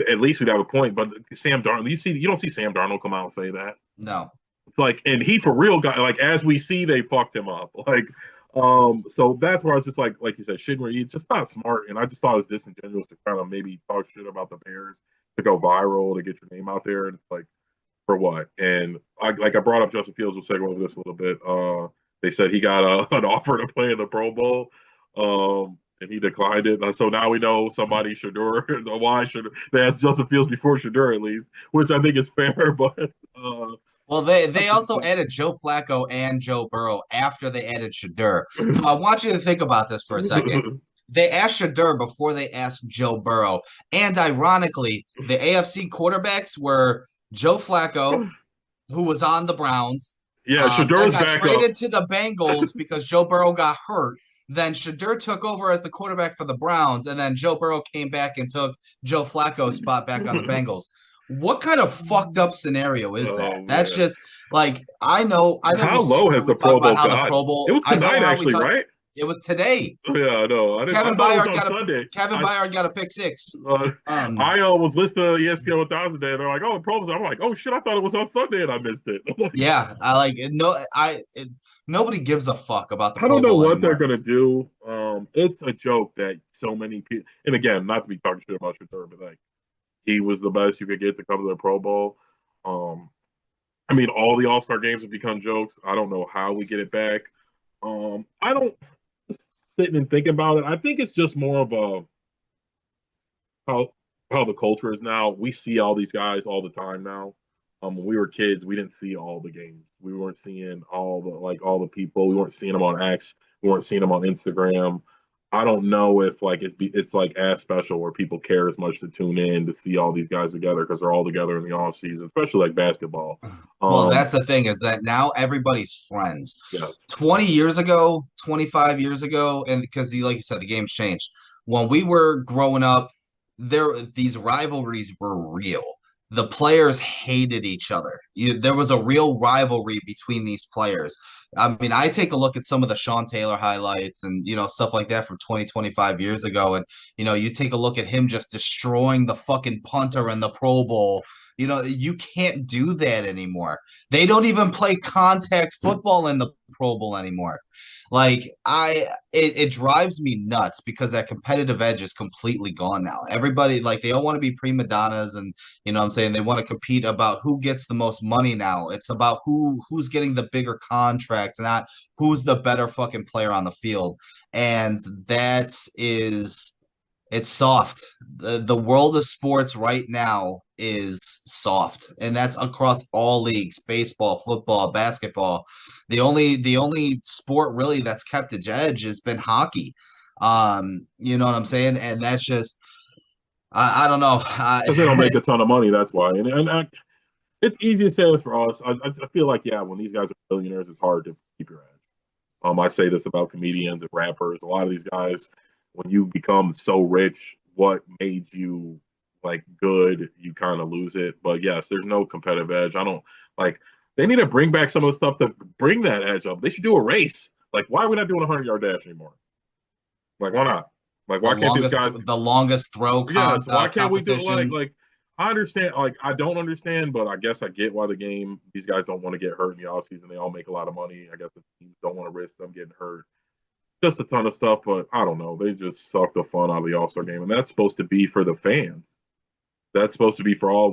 At least we'd have a point. But Sam Darnold, you don't see Sam Darnold come out and say that. No. It's like, and he for real got like as we see, they fucked him up. Like, so that's where I was just like you said, shit where he's just not smart. And I just thought it was disingenuous to kind of maybe talk shit about the Bears to go viral to get your name out there. And it's like, for what? And I brought up Justin Fields, we'll segue over this a little bit. They said he got an offer to play in the Pro Bowl. And he declined it. So now we know somebody Shedeur. Why Shedeur? They asked Justin Fields before Shedeur, at least, which I think is fair. But well, they also added Joe Flacco and Joe Burrow after they added Shedeur. So I want you to think about this for a second. They asked Shedeur before they asked Joe Burrow, and ironically, the AFC quarterbacks were Joe Flacco, who was on the Browns. Yeah, Shedeur got back traded up to the Bengals because Joe Burrow got hurt. Then Shedeur took over as the quarterback for the Browns, and then Joe Burrow came back and took Joe Flacco's spot back on the Bengals. What kind of fucked up scenario is that? That's man. just like I know. How low has the Pro Bowl gone? Pro Bowl, it was tonight, actually, right? It was today. Yeah, I know. I Kevin Byard got Sunday. Kevin Byard got a pick six. I was listening to ESPN 1000 today, and they're like, "Oh, the Pro Bowl." I'm like, "Oh shit, I thought it was on Sunday, and I missed it." Yeah, nobody gives a fuck about the I don't Pro know Bowl what anymore. they're gonna do. It's a joke that so many people, and again, not to be talking shit about Shedeur, but like he was the best you could get to come to the Pro Bowl. I mean, all the All-Star games have become jokes. I don't know how we get it back. I don't sit and think about it. I think it's just more of a how the culture is now. We see all these guys all the time now. When we were kids, we didn't see all the games. We weren't seeing all the people. We weren't seeing them on X. We weren't seeing them on Instagram. I don't know if like it's like as special where people care as much to tune in to see all these guys together because they're all together in the off season, especially like basketball. Well, that's the thing is that now everybody's friends. Yeah. 20 years ago, 25 years ago, and because like you said, the game's changed. When we were growing up, these rivalries were real. the players hated each other. There was a real rivalry between these players. I mean, I take a look at some of the Sean Taylor highlights and, stuff like that from 20, 25 years ago. And, you take a look at him just destroying the fucking punter in the Pro Bowl. You can't do that anymore. They don't even play contact football in the Pro Bowl anymore. Like it drives me nuts because that competitive edge is completely gone now. Everybody, like, they all want to be prima donnas, and what I'm saying, they want to compete about who gets the most money now. It's about who's getting the bigger contract, not who's the better fucking player on the field. And that is it's soft. The world of sports right now is soft, and that's across all leagues: baseball, football, basketball. The only sport really that's kept its edge has been hockey. You know what I'm saying? And that's just I don't know. Because they don't make a ton of money. That's why. And it's easy to say this for us. I feel like, yeah, when these guys are billionaires, it's hard to keep your edge. I say this about comedians and rappers. A lot of these guys, when you become so rich, what made you like good, you kind of lose it. But yes, there's no competitive edge. I don't like. They need to bring back some of the stuff to bring that edge up. They should do a race. Like, why are we not doing a 100-yard dash anymore? Like, why not? Like, the why can't these longest guys? the longest throw Yes, why can't we do competitions. I understand, like I don't understand, but I guess I get why these guys don't want to get hurt in the offseason. They all make a lot of money. I guess the teams don't want to risk them getting hurt. Just a ton of stuff, but I don't know. They just suck the fun out of the All-Star game. And that's supposed to be for the fans. That's supposed to be for all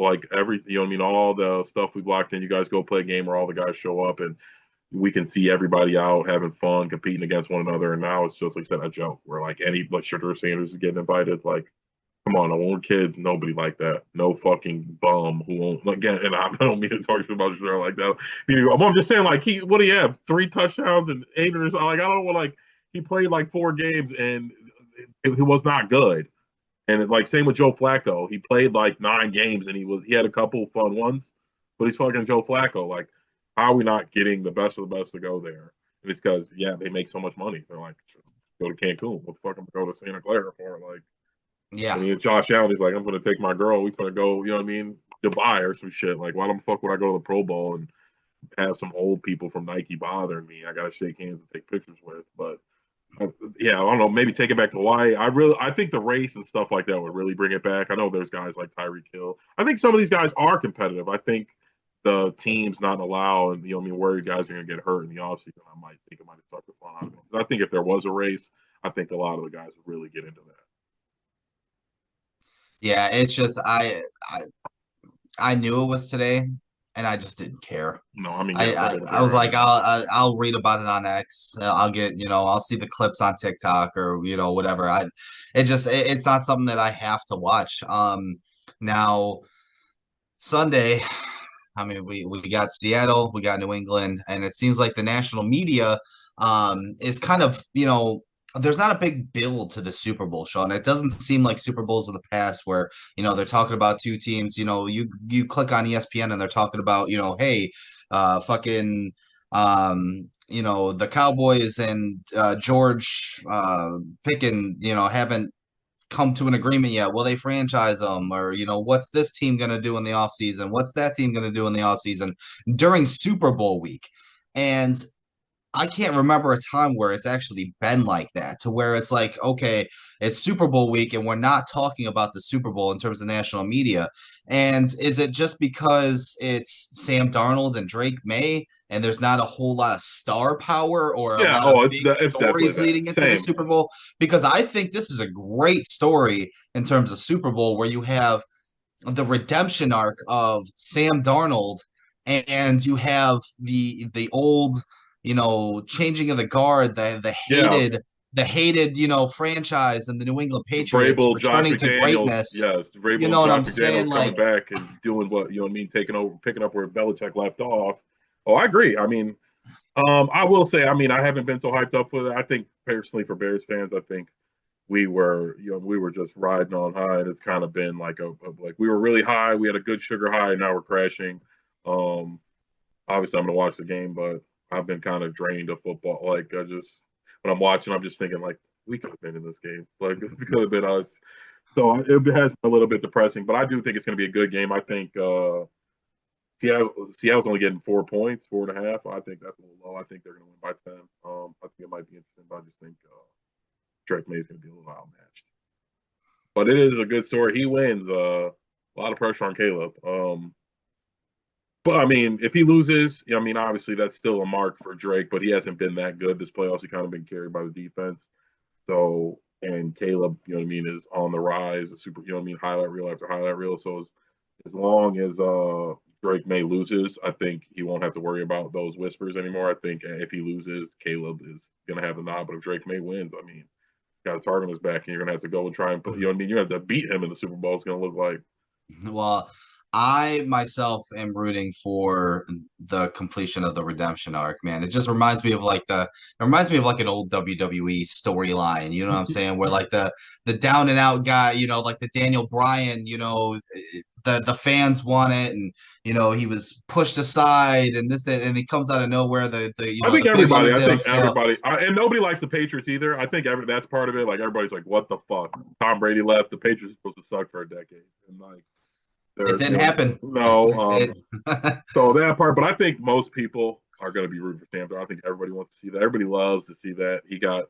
like every you know what I mean, all the stuff we've locked in. You guys go play a game where all the guys show up and we can see everybody out having fun, competing against one another. And now it's just like I said, a joke where like any like Sugar Sanders is getting invited. Like, come on, when we're kids, nobody like that. No fucking bum who won't again. And I don't mean to talk about Sugar like that. I'm just saying, like what do you have? 3 touchdowns and 8 or something. Like I don't know, like he played like 4 games and it was not good. And like same with Joe Flacco, he played like 9 games and he had a couple fun ones, but he's fucking Joe Flacco. Like, how are we not getting the best of the best to go there? And it's because they make so much money. They're like, go to Cancun. What the fuck am I go to Santa Clara for? Like, I Yeah. mean, Josh Allen, he's like, I'm gonna take my girl. We're gonna go, you know what I mean, Dubai or some shit. Like, why the fuck would I go to the Pro Bowl and have some old people from Nike bothering me? I gotta shake hands and take pictures with, but yeah, I don't know. Maybe take it back to Hawaii. I think the race and stuff like that would really bring it back. I know there's guys like Tyreek Hill. I think some of these guys are competitive. I think the team's not allow and I mean, worried guys are going to get hurt in the offseason. I might think it might have sucked the fun out of it. I think if there was a race, I think a lot of the guys would really get into that. Yeah, it's just I knew it was today, and I just didn't care. No, I mean, I yeah, I I, don't I was care like, either. I'll read about it on X. I'll get, I'll see the clips on TikTok or whatever. It's not something that I have to watch. Now Sunday, I mean, we got Seattle, we got New England, and it seems like the national media is kind of, there's not a big build to the Super Bowl, Sean. It doesn't seem like Super Bowls of the past where, they're talking about two teams, you click on ESPN and they're talking about, hey, fucking the Cowboys and George Pickens, haven't come to an agreement yet. Will they franchise them? Or, what's this team going to do in the offseason? What's that team going to do in the offseason during Super Bowl week? And I can't remember a time where it's actually been like that, to where it's like, okay, it's Super Bowl week and we're not talking about the Super Bowl in terms of national media. And is it just because it's Sam Darnold and Drake May and there's not a whole lot of star power or a Yeah, lot of oh, big it's definitely stories that. leading into the Same. Super Bowl? Because I think this is a great story in terms of Super Bowl where you have the redemption arc of Sam Darnold, and you have the old, changing of the guard, Yeah, the hated, franchise and the New England Patriots Vrabel, Josh returning to McDaniels. greatness. Yes, You Vrabel know and what Josh I'm saying? McDaniels coming Like, back and doing what you know what I mean, taking over, picking up where Belichick left off. Oh, I agree. I mean, I will say, I mean, I haven't been so hyped up with it. I think personally for Bears fans, I think we were just riding on high, and it's kind of been like like we were really high. We had a good sugar high, and now we're crashing. Um, Obviously, I'm gonna watch the game, but I've been kind of drained of football. Like I just when I'm watching, I'm just thinking like we could have been in this game. Like this could have been us. So it has been a little bit depressing, but I do think it's going to be a good game. I think Seattle's only getting 4 points, 4.5. I think that's a little low. I think they're going to win by 10. I think it might be interesting, but I just think Drake May is going to be a little outmatched. But it is a good story. He wins. A lot of pressure on Caleb. But I mean, if he loses, I mean, obviously that's still a mark for Drake, but he hasn't been that good this playoffs. He kind of been carried by the defense. So, and Caleb, is on the rise, a super, highlight reel after highlight reel. So as long as Drake May loses, I think he won't have to worry about those whispers anymore. I think if he loses, Caleb is going to have the nod. But if Drake May wins, I mean, got a target on his back, and you're going to have to go and try and put, you have to beat him in the Super Bowl. It's going to look like. Well, I myself am rooting for the completion of the redemption arc, man. It just reminds me of like an old WWE storyline, you know what I'm saying? Where like the down and out guy, like the Daniel Bryan, the fans want it, and he was pushed aside and this and he comes out of nowhere, I think the big everybody. I think underdog. everybody, and nobody likes the Patriots either. I think that's part of it. Like everybody's like, "What the fuck?" Tom Brady left. The Patriots are supposed to suck for a decade, and like, It didn't happen. no. It, So that part, but I think most people are going to be rooting for Sam Darnold. I think everybody wants to see that. Everybody loves to see that he got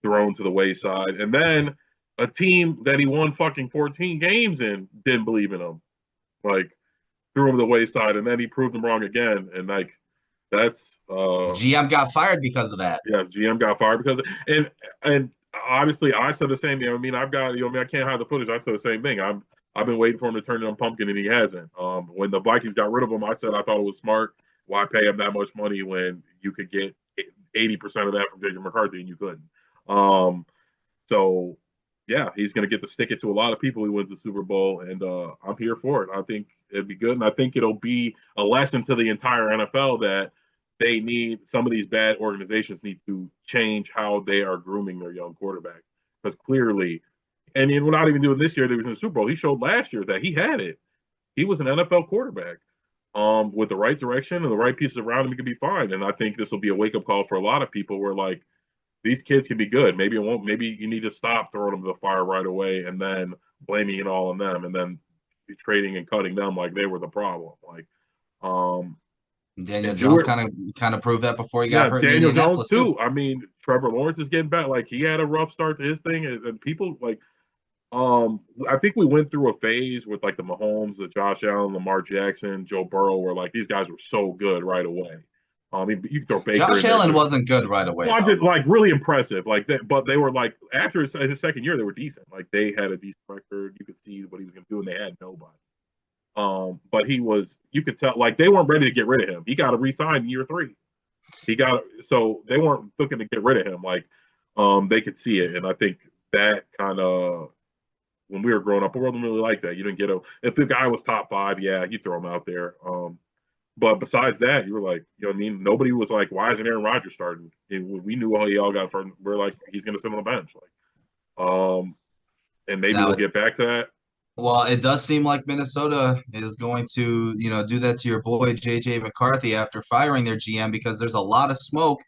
thrown to the wayside, and then a team that he won fucking 14 games in didn't believe in him, like threw him to the wayside, and then he proved them wrong again, and like that's GM got fired because of that. yes, GM got fired because and obviously I said the same thing. I mean, I've got I can't hide the footage. I said the same thing. I've been waiting for him to turn on pumpkin, and he hasn't. When the Vikings got rid of him, I said I thought it was smart. Why pay him that much money when you could get 80% of that from JJ McCarthy and you couldn't? So yeah, he's going to get to stick it to a lot of people. He wins the Super Bowl, and I'm here for it. I think it'd be good, and I think it'll be a lesson to the entire NFL that they need some of these bad organizations need to change how they are grooming their young quarterbacks because clearly, and we're not even doing this year. That he was in the Super Bowl. He showed last year that he had it. He was an NFL quarterback. With the right direction and the right pieces around him, he could be fine. And I think this will be a wake up call for a lot of people where like these kids can be good. Maybe it won't. Maybe you need to stop throwing them to the fire right away and then blaming it all on them and then trading and cutting them like they were the problem. Like, Daniel and Jones kind of proved that before he got hurt in Daniel Jones Indianapolis too. I mean, Trevor Lawrence is getting back. Like he had a rough start to his thing, and people like. I think we went through a phase with like the Mahomes, the Josh Allen, Lamar Jackson, Joe Burrow, where like these guys were so good right away. You can throw Baker Josh in there Allen too. wasn't good right away, Well, I though. did like really impressive, like that. But they were like after his second year, they were decent. Like they had a decent record. You could see what he was going to do, and they had nobody. But you could tell, like they weren't ready to get rid of him. He got to resign in year 3. So they weren't looking to get rid of him. Like, they could see it, and I think that kind of when we were growing up, we wasn't really like that. You didn't get if the guy was top 5, yeah, you throw him out there. But besides that, you were like, you know what I mean? Nobody was like, why isn't Aaron Rodgers starting? We knew how he all got from. We're like, he's going to sit on the bench. And maybe Now, we'll get back to that. well, it does seem like Minnesota is going to, do that to your boy JJ McCarthy after firing their GM because there's a lot of smoke.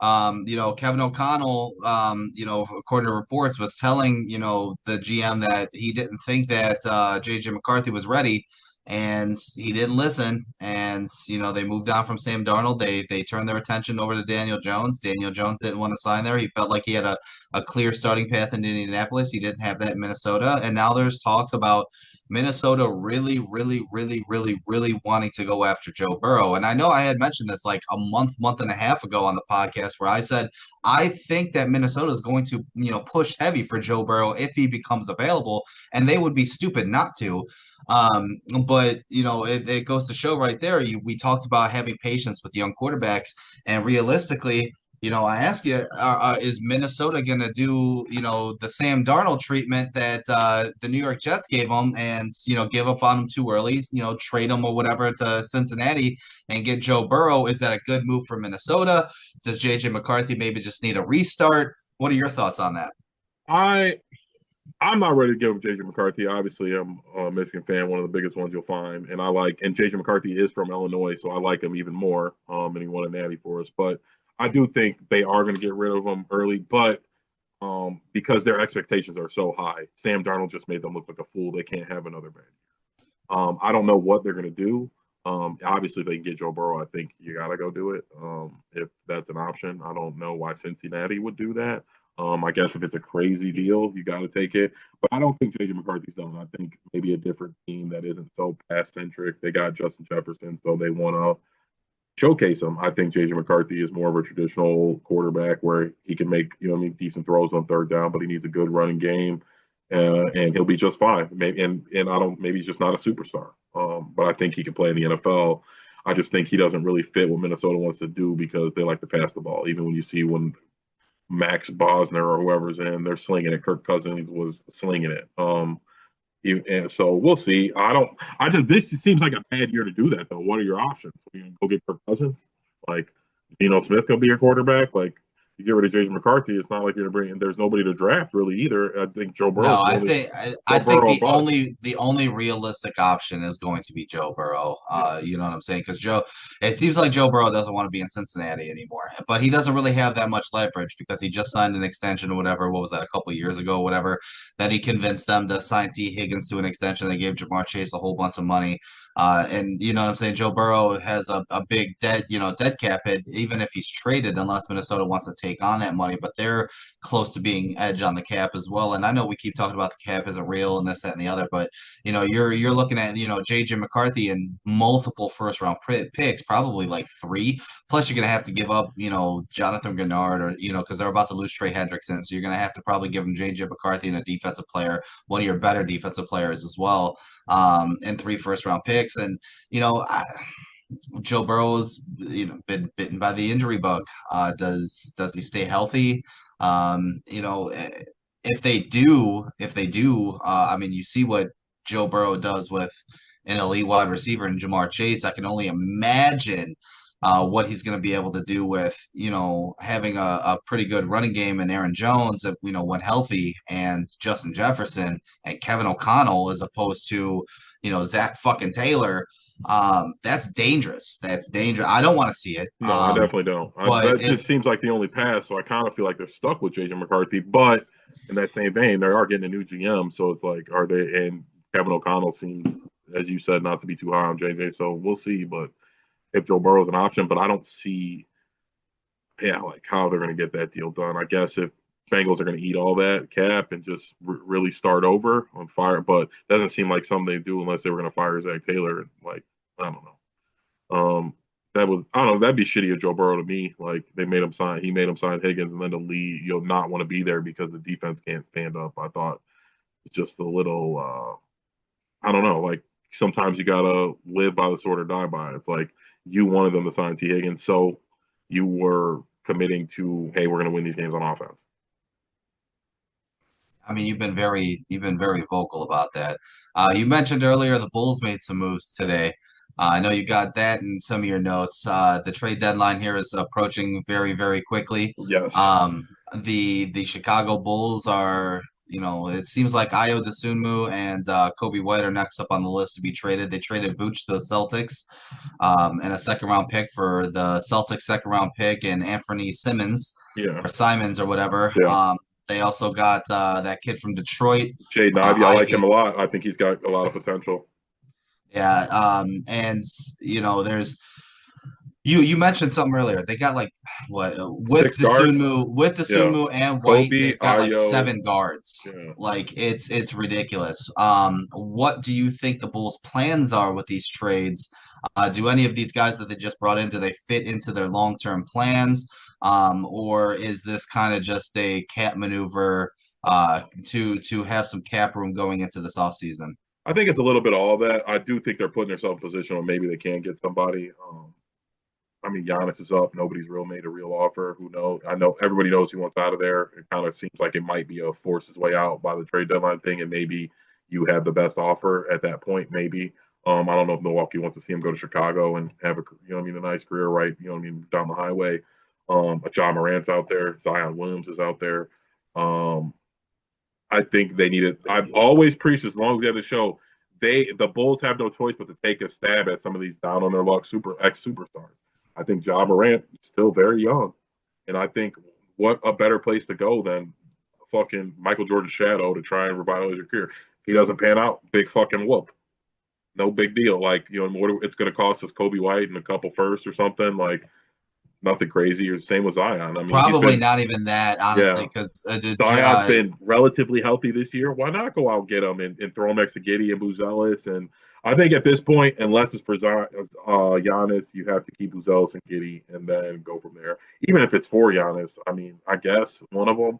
Kevin O'Connell, according to reports, was telling, the GM that he didn't think that JJ McCarthy was ready, and he didn't listen. And they moved on from Sam Darnold. They turned their attention over to Daniel Jones. Daniel Jones didn't want to sign there. He felt like he had a clear starting path in Indianapolis. He didn't have that in Minnesota. And now there's talks about Minnesota really, really, really, really, really wanting to go after Joe Burrow. And I know I had mentioned this like a month and a half ago on the podcast where I said, I think that Minnesota is going to, push heavy for Joe Burrow if he becomes available, and they would be stupid not to. But it goes to show right there. We talked about having patience with young quarterbacks, and realistically, I ask you, is Minnesota going to do, the Sam Darnold treatment that the New York Jets gave him and, give up on him too early, trade him or whatever to Cincinnati and get Joe Burrow? Is that a good move for Minnesota? Does JJ McCarthy maybe just need a restart? What are your thoughts on that? I I'm not ready to give up JJ McCarthy. Obviously, I'm a Michigan fan, one of the biggest ones you'll find, and and JJ McCarthy is from Illinois, so I like him even more. And he won a natty for us, but I do think they are going to get rid of him early. But because their expectations are so high. Sam Darnold just made them look like a fool. They can't have another bad year. I don't know what they're going to do. Obviously, if they can get Joe Burrow, I think you got to go do it. If that's an option, I don't know why Cincinnati would do that. I guess if it's a crazy deal, you got to take it. But I don't think JJ McCarthy's done. I think maybe a different team that isn't so pass centric. They got Justin Jefferson, so they want to showcase him. I think JJ McCarthy is more of a traditional quarterback where he can make, decent throws on third down, but he needs a good running game, and he'll be just fine. Maybe, and I don't, maybe he's just not a superstar, but I think he can play in the NFL. I just think he doesn't really fit what Minnesota wants to do because they like to pass the ball. Even when you see when Max Bosner or whoever's in, they're slinging it. Kirk Cousins was slinging it. And so we'll see. This seems like a bad year to do that though. What are your options? You can go get Kirk Cousins, like Geno Smith could be your quarterback. Like you get rid of JJ McCarthy, it's not like you're gonna bring. There's nobody to draft really either. I think Joe Burrow. No, I think the only realistic option is going to be Joe Burrow. You know what I'm saying? Because it seems like Joe Burrow doesn't want to be in Cincinnati anymore, but he doesn't really have that much leverage because he just signed an extension or whatever. What was that? A couple of years ago, whatever. That he convinced them to sign T. Higgins to an extension. They gave Jamar Chase a whole bunch of money. And you know what I'm saying? Joe Burrow has a big dead cap hit, even if he's traded, unless Minnesota wants to take on that money. But they're close to being edge on the cap as well. And I know we keep talking about the cap isn't real and this, that, and the other, but you're looking at JJ McCarthy and multiple first round picks, probably like 3. Plus, you're gonna have to give up Jonathan Gennard or because they're about to lose Trey Hendrickson, so you're gonna have to probably give him JJ McCarthy and a defensive player, one of your better defensive players as well, and 3 first round picks. And Joe Burrow's been bitten by the injury bug. Does he stay healthy? If they do, I mean, you see what Joe Burrow does with an elite wide receiver in Jamar Chase. I can only imagine what he's going to be able to do with having a pretty good running game and Aaron Jones, when healthy, and Justin Jefferson and Kevin O'Connell as opposed to Zach fucking Taylor. That's dangerous. That's dangerous. I don't want to see it. No, I definitely don't. That just seems like the only pass. So I kind of feel like they're stuck with JJ McCarthy. But in that same vein, they are getting a new GM. So it's like, are they? And Kevin O'Connell seems, as you said, not to be too high on JJ. So we'll see. But if Joe Burrow's an option, but I don't see, like how they're going to get that deal done. I guess if Bengals are going to eat all that cap and just really start over on fire, but it doesn't seem like something they do unless they were going to fire Zach Taylor. Like, I don't know. I don't know. That'd be shitty of Joe Burrow to me. Like he made him sign Higgins and then to leave, not want to be there because the defense can't stand up. I thought it's just a little, I don't know. Like sometimes you gotta live by the sword or die by it. It's like you wanted them to sign T Higgins, so you were committing to, hey, we're gonna win these games on offense. I mean, you've been very vocal about that. You mentioned earlier the Bulls made some moves today. I know you got that in some of your notes. The trade deadline here is approaching very, very quickly. Yes. The Chicago Bulls are, it seems like Ayo Dosunmu and Kobe White are next up on the list to be traded. They traded Vooch to the Celtics, and a second round pick for the Celtics second round pick and Anthony Simmons Yeah. or Simons or whatever. Yeah. They also got that kid from Detroit, Jaden Ivey. I like him a lot. I think he's got a lot of potential. yeah. And there's you mentioned something earlier. They got like what with 6 guards. Dosunmu and White, Kobe, they've got like Ayo. 7 guards. Yeah. Like it's ridiculous. What do you think the Bulls' plans are with these trades? Do any of these guys that they just brought in, do they fit into their long-term plans? Or is this kind of just a cap maneuver to have some cap room going into this offseason? I think it's a little bit of all that. I do think they're putting themselves in a position where maybe they can get somebody. I mean, Giannis is up. Nobody's made a real offer. Who knows? I know everybody knows he wants out of there. It kind of seems like it might be a force his way out by the trade deadline thing, and maybe you have the best offer at that point. Maybe. I don't know if Milwaukee wants to see him go to Chicago and have a nice career, right? Down the highway. John Morant's out there. Zion Williams is out there. I think they need it. I've always preached, as long as they have the show, the Bulls have no choice but to take a stab at some of these down on their luck ex superstars. I think Ja Morant is still very young, and I think what a better place to go than fucking Michael Jordan's shadow to try and revitalize your career. If he doesn't pan out, big fucking whoop. No big deal. Like, what it's going to cost us Kobe White and a couple firsts or something. Like, nothing crazy. Or same with Zion. I mean, he's Probably been, not even that, honestly, yeah. because Zion's been relatively healthy this year. Why not go out and get him and throw him next to Giddy and Buzelis? And I think at this point, unless it's for Giannis, you have to keep Buzelis and Giddy and then go from there. Even if it's for Giannis, I mean, I guess one of them.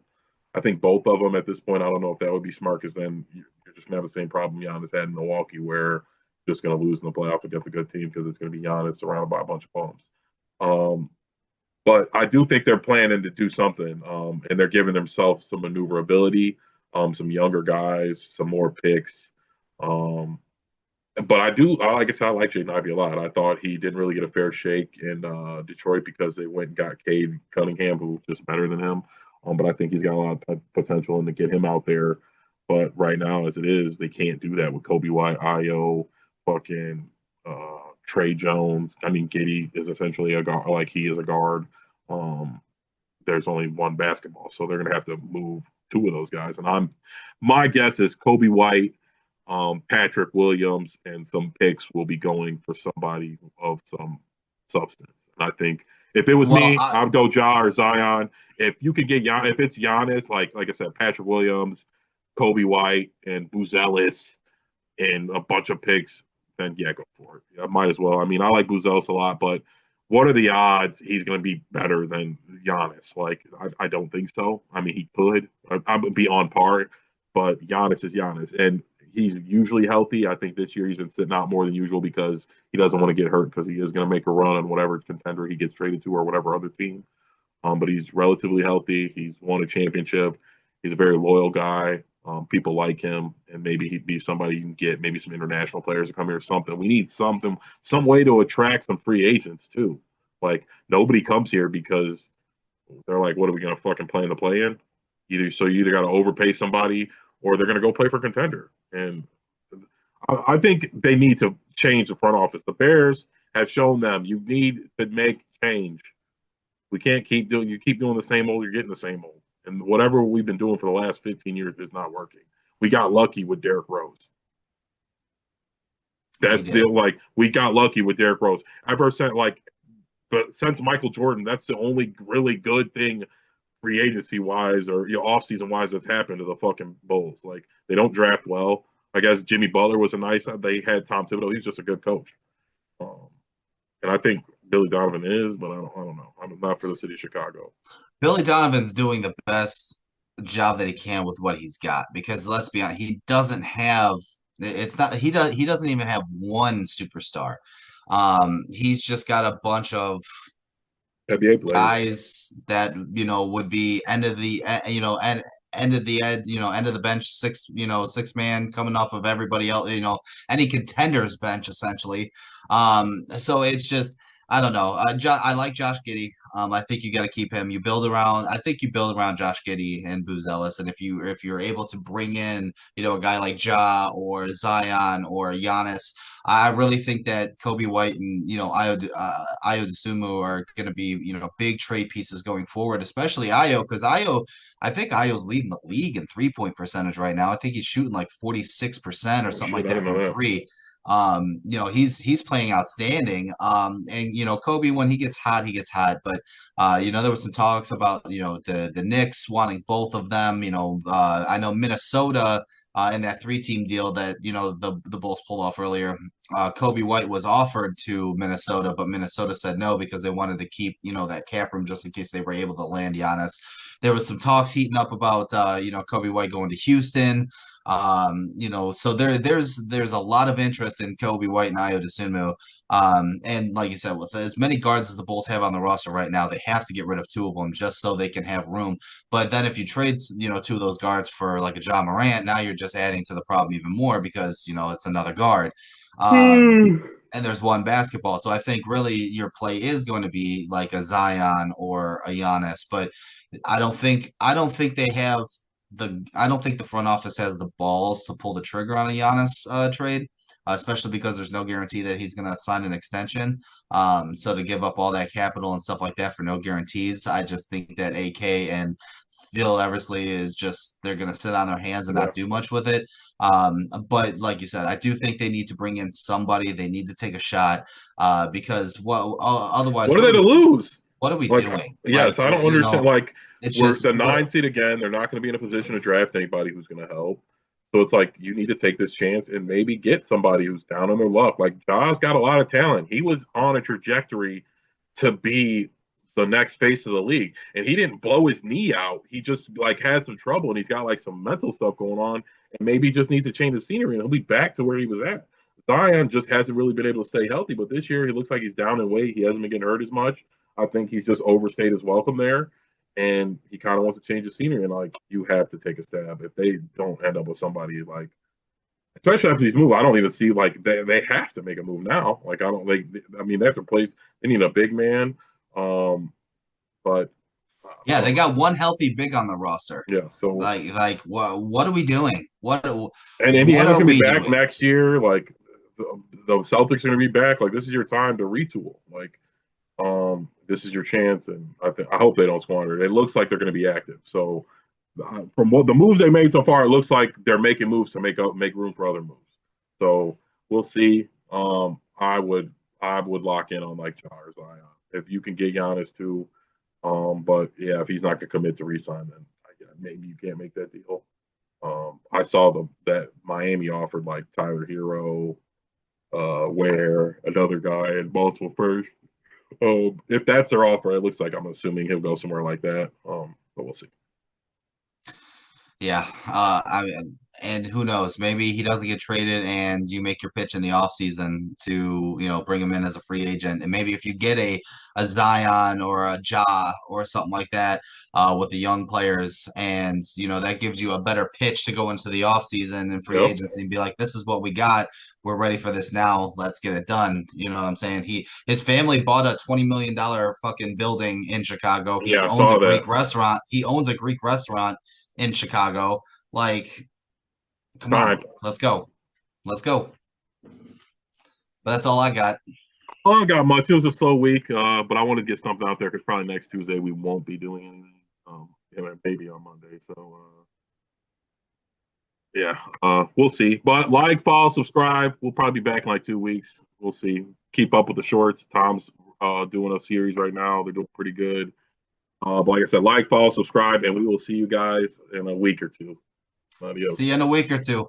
I think both of them at this point. I don't know if that would be smart because then you're just gonna have the same problem Giannis had in Milwaukee, where you're just gonna lose in the playoff against a good team because it's gonna be Giannis surrounded by a bunch of bums. Um, but I do think they're planning to do something, and they're giving themselves some maneuverability, some younger guys, some more picks. Um, but I do, like I said, I like Jaden Ivey a lot. I thought he didn't really get a fair shake in Detroit because they went and got Cade Cunningham, who was just better than him. But I think he's got a lot of potential and to get him out there. But right now, as it is, they can't do that with Kobe White, Io, fucking Trey Jones. I mean, Giddy is essentially a guard, like he is a guard. Um, there's only one basketball, so they're gonna have to move two of those guys. And my guess is Kobe White, Patrick Williams, and some picks will be going for somebody of some substance. And I think if it was well, me, I'd go Ja or Zion. If you could get if it's Giannis, like I said, Patrick Williams, Kobe White, and Buzelis, and a bunch of picks, then yeah, go for it. I might as well. I mean, I like Buzelis a lot, but what are the odds he's going to be better than Giannis? Like, I don't think so. I mean, he could. I would be on par, but Giannis is Giannis, and he's usually healthy. I think this year he's been sitting out more than usual because he doesn't want to get hurt because he is going to make a run on whatever contender he gets traded to or whatever other team. But he's relatively healthy. He's won a championship. He's a very loyal guy. People like him, and maybe he'd be somebody you can get. Maybe some international players to come here or something. We need something, some way to attract some free agents too. Like nobody comes here because they're like, what are we gonna fucking play in the play in? You either got to overpay somebody or they're gonna go play for contender. And I think they need to change the front office. The Bears have shown them you need to make change. We can't keep doing you keep doing the same old, you're getting the same old. And whatever we've been doing for the last 15 years is not working. We got lucky with Derrick Rose. we That's did. still like we got lucky with Derrick Rose. Ever since but since Michael Jordan, that's the only really good thing free agency wise or off season wise that's happened to the fucking Bulls. Like they don't draft well. I guess Jimmy Butler was a nice. They had Tom Thibodeau. He's just a good coach. Um, and I think Billy Donovan is, but I don't know. I'm not for the city of Chicago. Billy Donovan's doing the best job that he can with what he's got because let's be honest, he doesn't have it's not he doesn't even have one superstar. He's just got a bunch of NBA players. guys that would be end of the end of the end of the bench six man coming off of everybody else any contenders bench essentially. So it's just I don't know. I like Josh Giddey. I think you got to keep him. I think you build around Josh Giddey and Booz Ellis, and if you're able to bring in a guy like Ja or Zion or Giannis, I really think that Kobe White and Ayo Dosunmu are going to be big trade pieces going forward, especially Ayo because I think Ayo's leading the league in 3-point percentage right now. I think he's shooting like 46% or Oh something shit, like I that didn't know from that. three. He's playing outstanding. And Kobe when he gets hot, he gets hot. But there was some talks about the Knicks wanting both of them. I know Minnesota in that three-team deal that the Bulls pulled off earlier. Kobe White was offered to Minnesota, but Minnesota said no because they wanted to keep that cap room just in case they were able to land Giannis. There was some talks heating up about Kobe White going to Houston. So there's a lot of interest in Kobe White and Ayo Dosunmu. And like you said, with as many guards as the Bulls have on the roster right now, they have to get rid of two of them just so they can have room. But then if you trade, two of those guards for like a John Morant, now you're just adding to the problem even more because it's another guard. Um, and there's one basketball. So I think really your play is going to be like a Zion or a Giannis, but I don't think they have I don't think the front office has the balls to pull the trigger on a Giannis trade, especially because there's no guarantee that he's going to sign an extension. So to give up all that capital and stuff like that for no guarantees, I just think that AK and feel Eversley is just they're going to sit on their hands and Yeah. not do much with it. But like you said, I do think they need to bring in somebody. They need to take a shot because otherwise, What are they to lose? what are we Like, doing? yes, I don't understand. Like, It's we're just the 9 seed again. They're not going to be in a position to draft anybody who's going to help. So it's like you need to take this chance and maybe get somebody who's down on their luck. Like Ja's got a lot of talent. He was on a trajectory to be the next face of the league, and he didn't blow his knee out. He just like had some trouble, and he's got like some mental stuff going on, and maybe he just needs to change the scenery, and he'll be back to where he was at. Zion just hasn't really been able to stay healthy, but this year he looks like he's down in weight. He hasn't been getting hurt as much. I think he's just overstayed his welcome there, and he kind of wants to change the scenery. And like, you have to take a stab if they don't end up with somebody like, especially after these moves. I don't even see like they have to make a move now. Like, I don't like. I mean, they have to play. They need a big man, but yeah, they got one healthy big on the roster. yeah. So What are we doing? and What Indiana's are gonna be we back doing? next year. Like the Celtics are gonna be back. Like, this is your time to retool. Like, this is your chance, and I hope they don't squander it. It looks like they're going to be active. So, from what the moves they made so far, it looks like they're making moves to make room for other moves. So we'll see. I would lock in on like Ja or Zion if you can get Giannis too. But yeah, if he's not going to commit to resign, then maybe you can't make that deal. I saw that Miami offered like Tyler Hero, Ware, another guy, and multiple first. If that's their offer, it looks like I'm assuming he'll go somewhere like that. But we'll see. Yeah, and who knows? Maybe he doesn't get traded, and you make your pitch in the offseason to bring him in as a free agent. And maybe if you get a Zion or a Ja or something like that with the young players, and that gives you a better pitch to go into the offseason and free Yep. agency and be like, this is what we got. We're ready for this now. Let's get it done. You know what I'm saying? His family bought a $20 million fucking building in Chicago. Yeah, He I owns a saw that. Greek restaurant. He owns a Greek restaurant in Chicago. Like, come Fine. on, let's go. Let's go. But that's all I got. I don't got much. It was a slow week, but I want to get something out there because probably next Tuesday we won't be doing anything. Maybe on Monday. So yeah, we'll see. But like, follow, subscribe. We'll probably be back in like 2 weeks. We'll see. Keep up with the shorts. Tom's doing a series right now. They're doing pretty good. But like I said, like, follow, subscribe, and we will see you guys in a week or two. Adios. See you in a week or two.